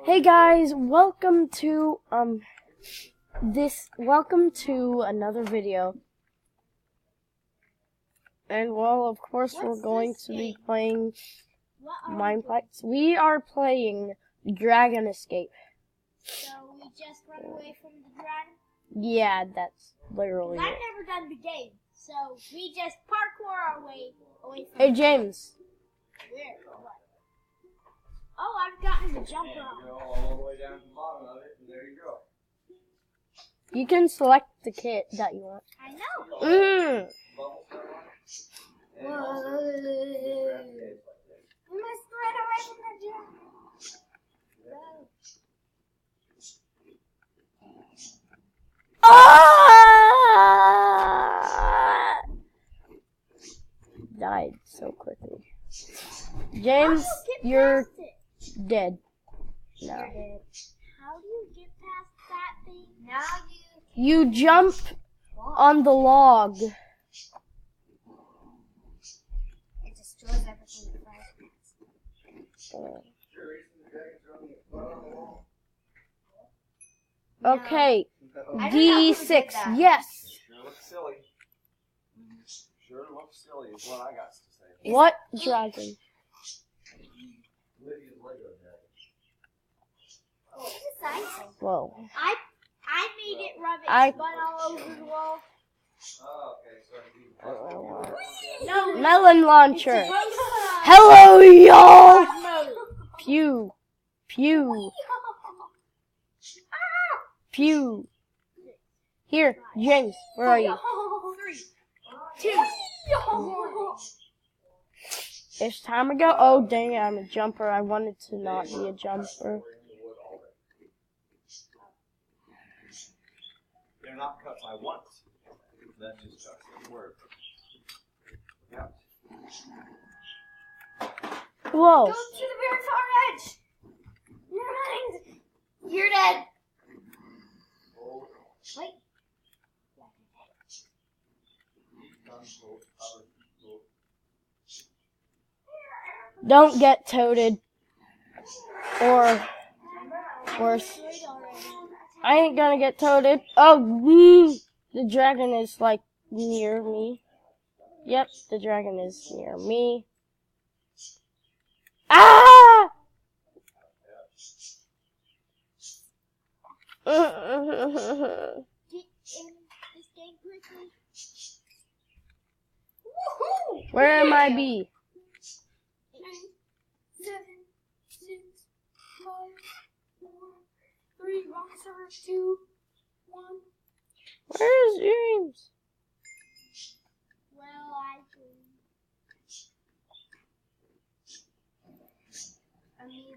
Hey guys, welcome to another video. And well, of course we're going to be playing Mineplex. We are playing Dragon Escape. So we just run away from the dragon? Yeah, that's literally I've it. never done the game, so we just parkour our way away from Hey James. Where? What? Oh, I've gotten the jumper on. Go all the way down to the bottom of it, and there you go. You can select the kit that you want. I know. Bubble stuff on it. And Whoa. also, just grab the edge like this. We must run away from the dragon. Ah! Died so quickly. James, How do you get you're past it? dead. No. How do you get past that thing? Now You jump on the log. It destroys everything it flies past. Sure, isn't the dragon throwing your butt on the wall? Okay, I don't know who did D6. that. Yes. Sure looks silly. Sure looks silly is what I got to say. What dragon? Lydia's Lego dragon. This is nice. Whoa. I made it rub its I- butt all over the wall. Oh, okay, so you No, Melon launcher. supposed to- Hello, y'all. mode. Pew. Pew. Pew. Here, James, where are you? 3, 2. It's time to go. Oh, dang it, I'm a jumper. I wanted to not be a jumper. They're not cut by once. That's just a word. Yep. Whoa. Go to the very far edge. Never mind. You're dead. Wait. Don't get toaded. Or worse. I ain't gonna get toaded. Oh, the dragon is like near me. Yep, the dragon is near me. Ah! Get in this game quickly. Woohoo! Where am I be? 8, 7, 6, 5, 4, 3, wrong server, 2, 1. Where's James? Well, I mean,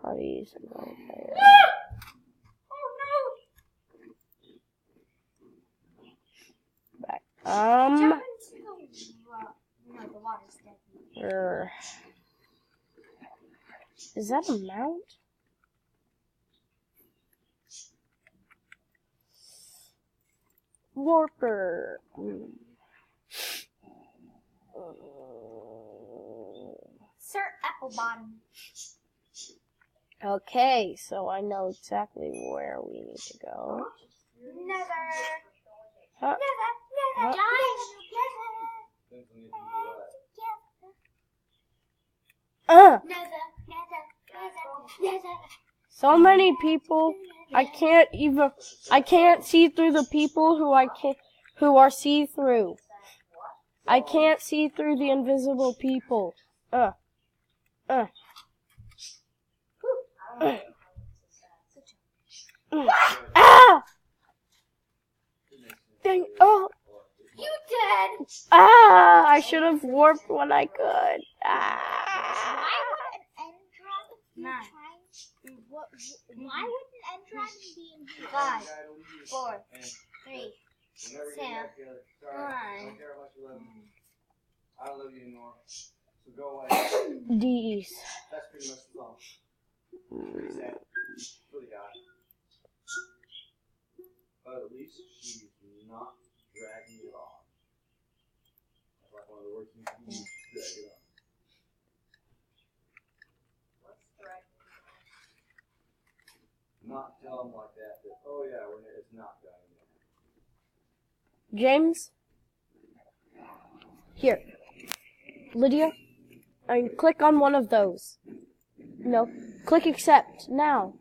Parties and bonfire. oh Back. no! Jump into no, the water's dead. er, Is that a mount? Warper. Sir Applebottom. Okay, so I know exactly where we need to go. Never. Huh? Never. Huh? Never. So many people. I can't see through the people who are see-through. I can't see through the invisible people. Ah! Dang, oh! You dead. Ah! I should have warped when I could. Ah! Why would an end dragon be why would an end dragon be in here? 5, 4, 3, 2, 1. I don't love you anymore. So go away. D's. That's pretty much the song. Pretty sad. Really got it. But at least she's not dragging it off. That's like one of the words you can use to drag it off. What's dragging? Not tell them like that, oh yeah, it's not going there. James? Here. Lydia? Click on one of those. No. Click accept. Now.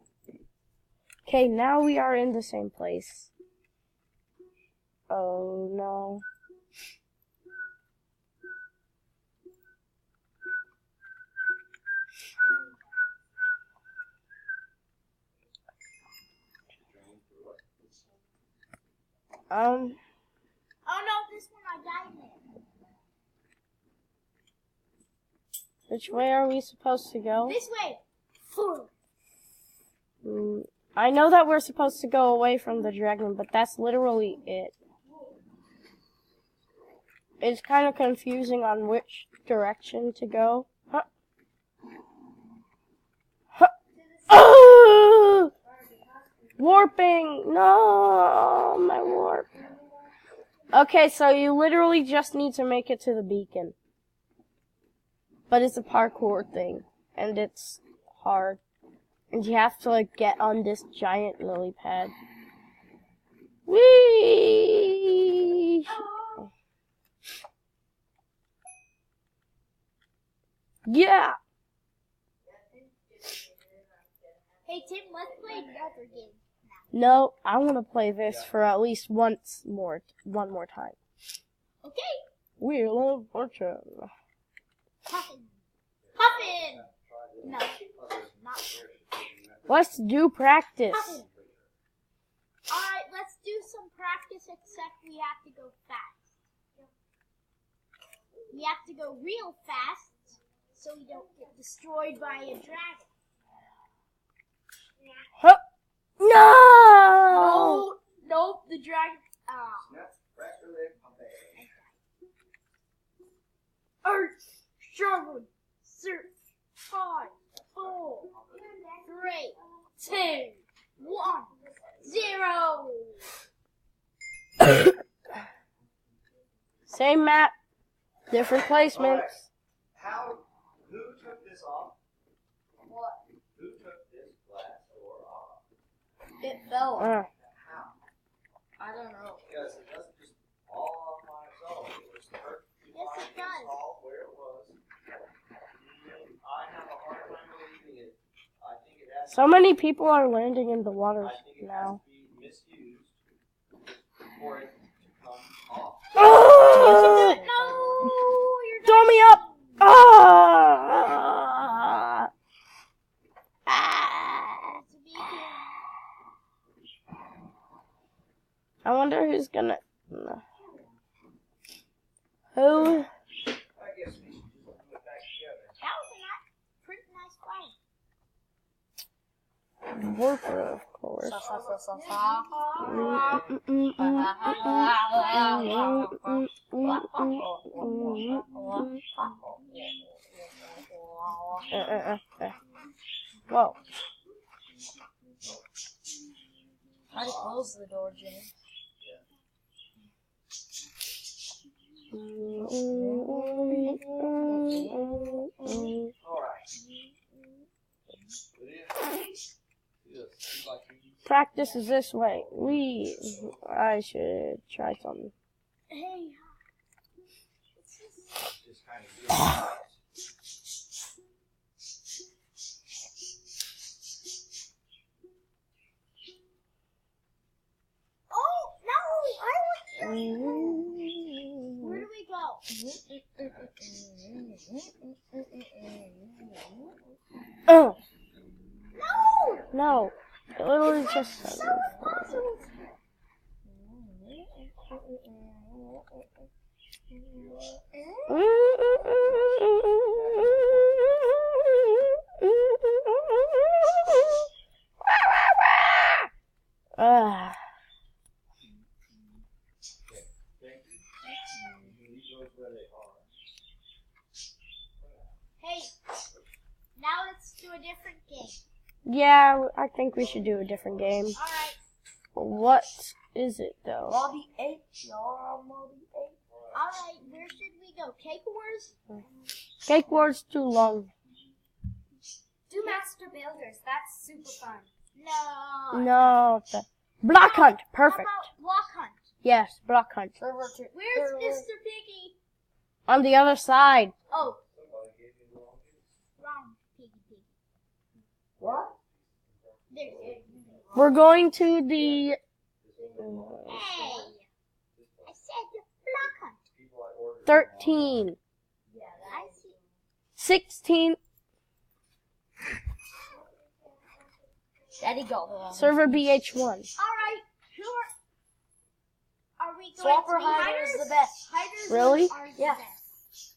Okay, now we are in the same place. Oh no. Oh no, this one I died in. Which way are we supposed to go? This way. I know that we're supposed to go away from the dragon, but that's literally it. It's kind of confusing on which direction to go. Huh. Huh. Oh! Warping! No, my warp. Okay, so you literally just need to make it to the beacon. But it's a parkour thing, and it's hard. And you have to, like, get on this giant lily pad. Whee! Yeah! Hey Tim, let's play another game. No, I want to play this for at least one more time. Okay. Wheel of Fortune. Puffin. Puffin! No, not Let's do practice. Puffin. Alright, let's do some practice, except we have to go fast. We have to go real fast, so we don't get destroyed by a dragon. Huh. No! Oh, nope, the dragon. Earth, struggle, surf, 5, 4, 3, 2, 1, 0. Same map, different placements. Who took this off? What? Who took this glass door off? It fell. How? I don't know. Because it doesn't just fall off on its own. It was perfectly Yes, it fine does. installed where it was. I have a hard time believing it. I think it has So many people are landing in the water I think it now. has to be misused for it to come off. Oh! No, you're Throw me up! Ah! not to be here. I wonder who's gonna. Who? I guess we should just put it back together. That was a pretty nice fight. Warper, of course. Whoa. Try to close the door, Jimmy. Practice is this way. I should try something. Hey. Just kind of do it. Oh, no! Where do we go? Oh, No! no. It literally just said So impossible. Ah. Hey, now let's do a different game. Yeah, I think we should do a different game. Alright. What is it though? Lobby 8. Y'all are on lobby 8. Alright, where should we go? Cake Wars? Cake Wars too long. Do Master Builders. That's super fun. No. No. Block Hunt. How Perfect. about Block Hunt? Yes, Block Hunt. Server 2. Where's Mr. Piggy? On the other side. Oh. Wrong. Piggy, piggy. What? There. We're going to the... Hey. I said the Block Hunt. 13. I see. 16. Daddy go. Server BH1. Alright. Who are we going Swapper to be Hider is hiders? the best. Hiders Really? are the Yeah. best.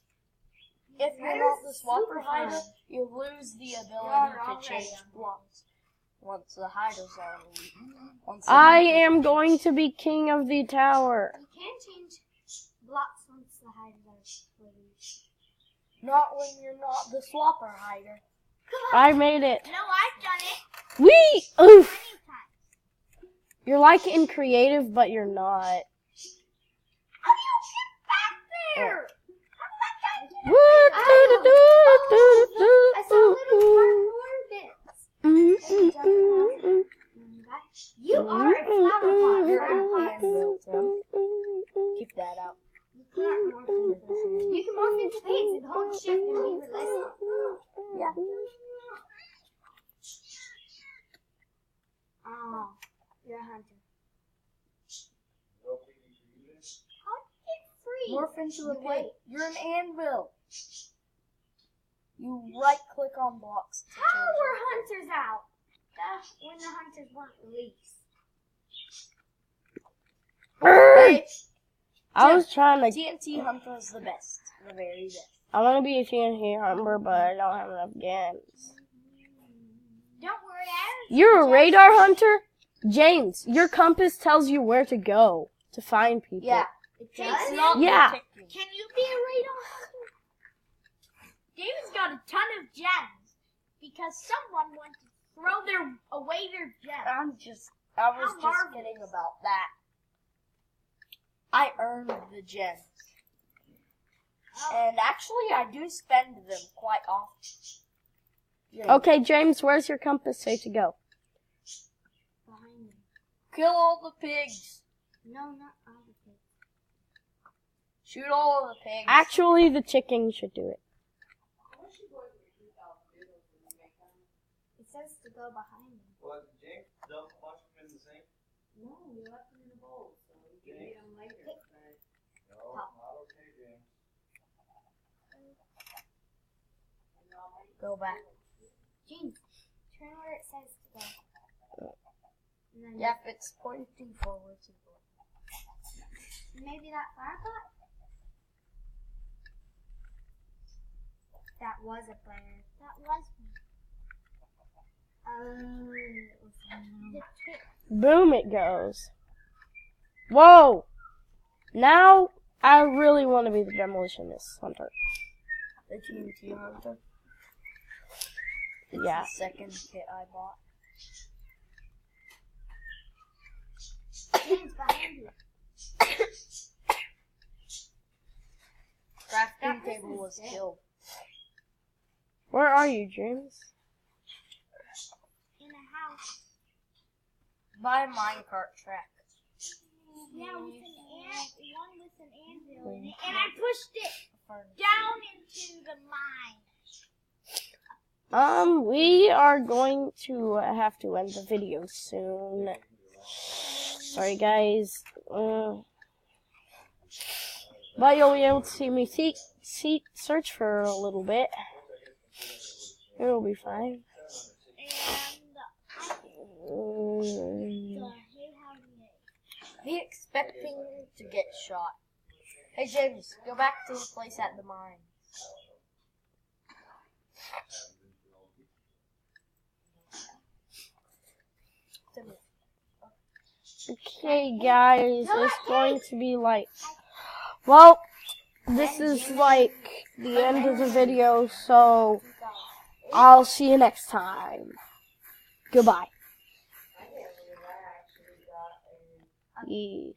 If you're not the swapper hider, you lose the ability to change blocks. Once the hiders are released. I am going to be king of the tower. You can change blocks once the hiders are released. Not when you're not the swapper hider. I made it. No, I've done it Wee! Oof! many times. You're like in creative, but you're not. How do you get back there? Woo, doo, doo, doo, doo, I saw little doo, cardboard bits. You are a flower pot. You're Flower in pots. Tim. Keep that out. You can morph into pigs and hold shift and leave it listen. Yeah. Oh, you're a hunter. How did you get free? Morph into a You pig. wait. You're an anvil. You right click on blocks. to How change were it. hunters out? When the hunters weren't released. Hey, I was trying to. TNT Hunter is the best. The very best. I want to be a TNT hunter, but I don't have enough games. Don't worry, Adam. You're a radar hunter? James, your compass tells you where to go to find people. Yeah. It takes It's not Yeah. detecting. Can you be a radar hunter? David's got a ton of gems because someone wanted to throw away their gems. I was How just marvelous. kidding about that. I earned the gems. Oh. And actually, I do spend them quite often. Yeah. Okay, James, where's your compass say to go? Behind me. Kill all the pigs. No, not all the pigs. Shoot all of the pigs. Actually, the chicken should do it. It says to go behind me. Well, James, don't wash them in the sink? No, we left them in the bowl, so we can eat them later. No, not okay, James. Go back. James, turn where it says to go. And then Yep, it's pointing forward to go. maybe that flower pot? That was a player. That was me. It was the trick. Boom, it goes. Whoa! Now, I really want to be the demolitionist hunter. The TNT Hunter. Yeah. The second kit I bought. James, behind you. Crafting table was killed. Where are you, James? In a house. Buy a minecart track. Yeah, with an one with an anvil in it. And I pushed it down into the mine. We are going to have to end the video soon. Sorry, guys. But you'll be able to see me search for a little bit. It'll be fine. Be expecting to get shot. Hey James, go back to the place at the mine. Okay, guys, it's going to be like, well, this is like the end of the video, so I'll see you next time. Goodbye. Yeah.